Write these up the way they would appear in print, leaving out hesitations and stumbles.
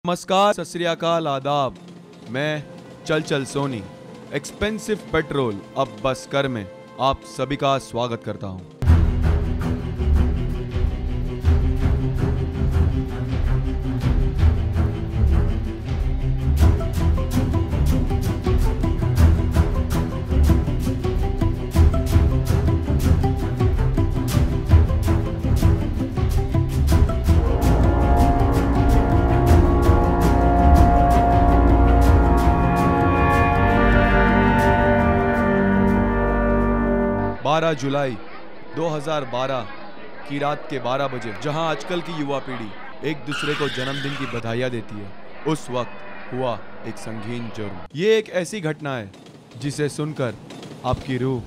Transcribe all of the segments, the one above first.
नमस्कार, सत श्री अकाल, आदाब। मैं चल सोनी एक्सपेंसिव पेट्रोल अब बस कर में आप सभी का स्वागत करता हूं। 12 जुलाई 2012 की रात के 12 बजे, जहां आजकल की युवा पीढ़ी एक दूसरे को जन्मदिन की बधाइयां देती है, उस वक्त हुआ एक संगीन जुर्म। ये एक ऐसी घटना है जिसे सुनकर आपकी रूह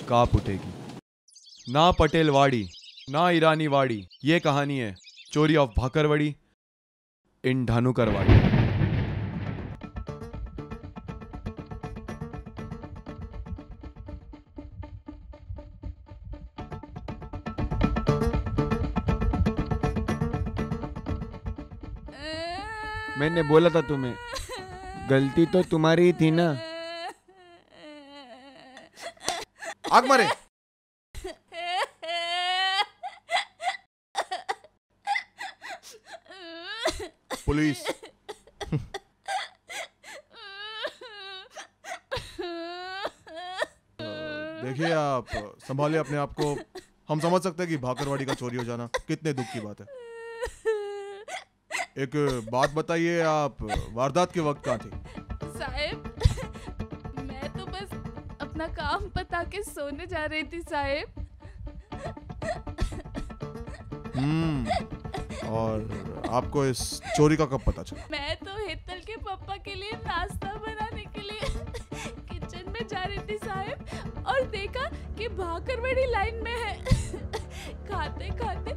कांप उठेगी। ना पटेलवाड़ी, ना ईरानीवाड़ी, ये कहानी है चोरी ऑफ भाकरवाड़ी इन धानुकरवाड़ी। मैंने बोला था तुम्हें, गलती तो तुम्हारी ही थी ना। आग मारे। पुलिस। देखिए, आप संभालिए अपने आप को। हम समझ सकते हैं कि भाकरवाड़ी का चोरी हो जाना कितने दुख की बात है। एक बात बताइए, आप वारदात के वक्त कहाँ थी? साहब, मैं तो बस अपना काम पता के सोने जा रही थी साहब। और आपको इस चोरी का कब पता चला? मैं तो हेतल के पापा के लिए नाश्ता बनाने के लिए किचन में जा रही थी साहब, और देखा कि भाकरवाड़ी लाइन में है। खाते खाते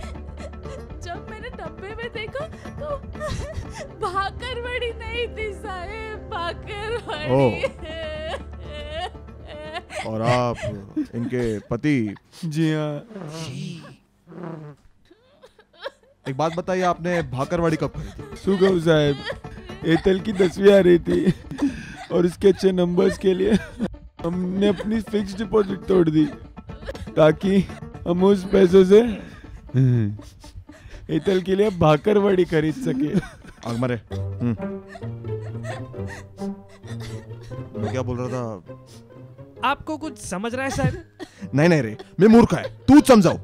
जब मैंने डब्बे में देखा तो भाकरवाड़ी नहीं थी साहब, भाकरवाड़ी। और आप इनके पति? जी हाँ। एक बात बताइए, आपने भाकरवाड़ी कब खरीदी? सुगम साहब, एयरटेल की 10वीं आ रही थी और उसके अच्छे नंबर्स के लिए हमने अपनी फिक्स डिपॉजिट तोड़ दी ताकि हम उस पैसों से एयरटेल के लिए भाकरवाड़ी खरीद सके। आग मारे। मैं क्या बोल रहा था? आपको कुछ समझ रहा है साहब? नहीं रे, मैं मूर्ख है, तू समझाओ।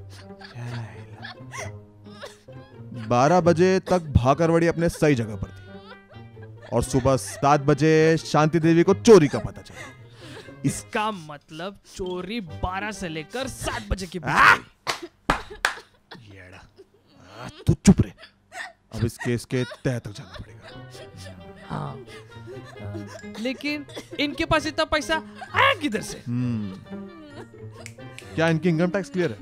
12 बजे तक भाकरवाड़ी अपने सही जगह पर थी और सुबह 7 बजे शांति देवी को चोरी का पता चला। इसका मतलब चोरी 12 से लेकर 7 बजे के बीच। तू चुप रहे, अब इस केस के तह तक जाना पड़ेगा। हाँ। लेकिन इनके पास इतना पैसा आया किधर से? क्या इनकी इनकम टैक्स क्लियर है?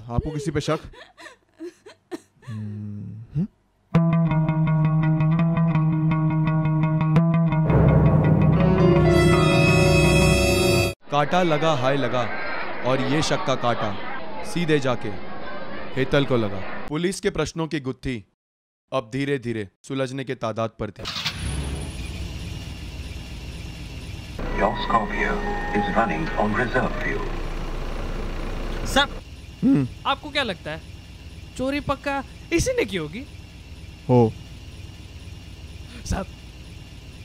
आपको किसी पे शक? काटा लगा हाय लगा, और ये शक का काटा सीधे जाके हेतल को लगा। पुलिस के प्रश्नों की गुत्थी अब धीरे धीरे सुलझने के तादाद पर थी। Your Scorpio is running on reserve fuel. Sir, आपको क्या लगता है चोरी पक्का इसी ने की होगी? हो साहब।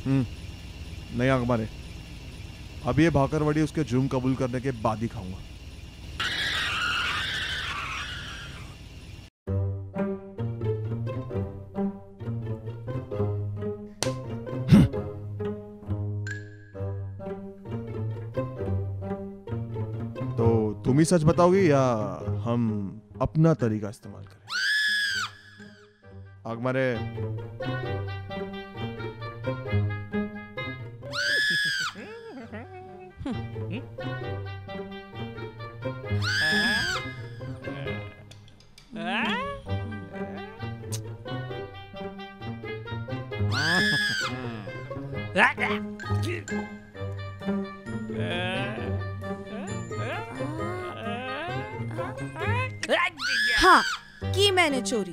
नहीं आग मारे, अब ये भाकरवाड़ी उसके जुर्म कबूल करने के बाद ही खाऊंगा। तो तुम ही सच बताओगी या हम अपना तरीका इस्तेमाल करें? आग मारे। हाँ, की मैंने चोरी।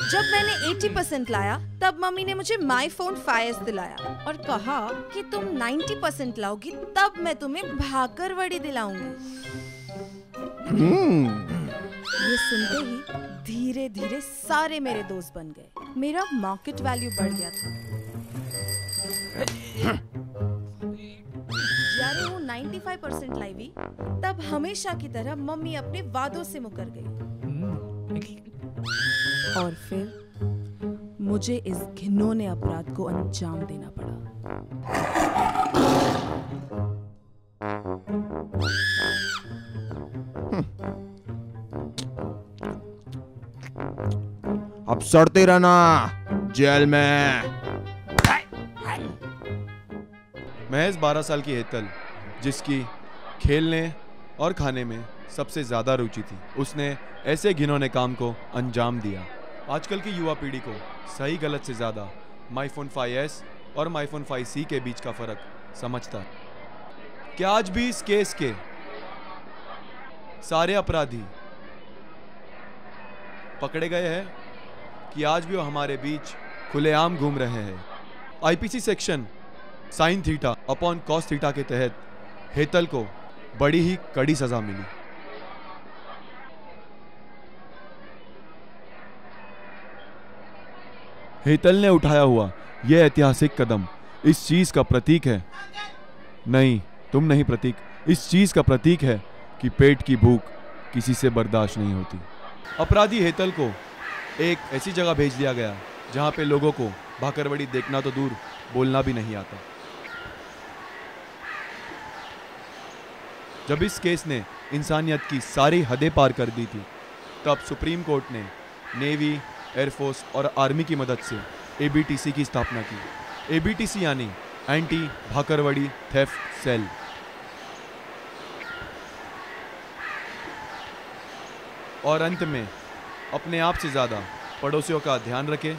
जब मैंने 80% लाया तब मम्मी ने मुझे माई फोन 5S दिलाया और कहा कि तुम 90% लाओगी तब मैं तुम्हें भाकरवड़ी दिलाऊंगी। ये सुनते ही धीरे धीरे सारे मेरे दोस्त बन गए। मेरा मार्केट वैल्यू बढ़ गया था। यार वो 95% लाइवी तब हमेशा की तरह मम्मी अपने वादों से मुकर गई और फिर मुझे इस घिनौने अपराध को अंजाम देना पड़ा। अब सड़ते रहना जेल में। महज 12 साल की हेतल, जिसकी खेलने और खाने में सबसे ज्यादा रुचि थी, उसने ऐसे घिनौने काम को अंजाम दिया। आजकल की युवा पीढ़ी को सही गलत से ज्यादा माई फोन 5S और माई फोन 5C के बीच का फर्क समझता है। क्या आज भी इस केस के सारे अपराधी पकड़े गए हैं कि आज भी वो हमारे बीच खुलेआम घूम रहे हैं? IPC section sine theta upon cos theta के तहत हेतल को बड़ी ही कड़ी सजा मिली। हेतल ने उठाया हुआ यह ऐतिहासिक कदम इस चीज का प्रतीक है, नहीं तुम नहीं प्रतीक, इस चीज का प्रतीक है कि पेट की भूख किसी से बर्दाश्त नहीं होती। अपराधी हेतल को एक ऐसी जगह भेज दिया गया जहां पे लोगों को भाकरवड़ी देखना तो दूर, बोलना भी नहीं आता। जब इस केस ने इंसानियत की सारी हदें पार कर दी थी, तब सुप्रीम कोर्ट ने नेवी, एयरफोर्स और आर्मी की मदद से एबीटीसी की स्थापना की। एबीटीसी यानी एंटी भाकरवड़ी थेफ्ट सेल। और अंत में अपने आप से ज़्यादा पड़ोसियों का ध्यान रखें,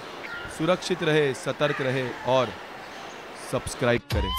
सुरक्षित रहे, सतर्क रहे और सब्सक्राइब करें।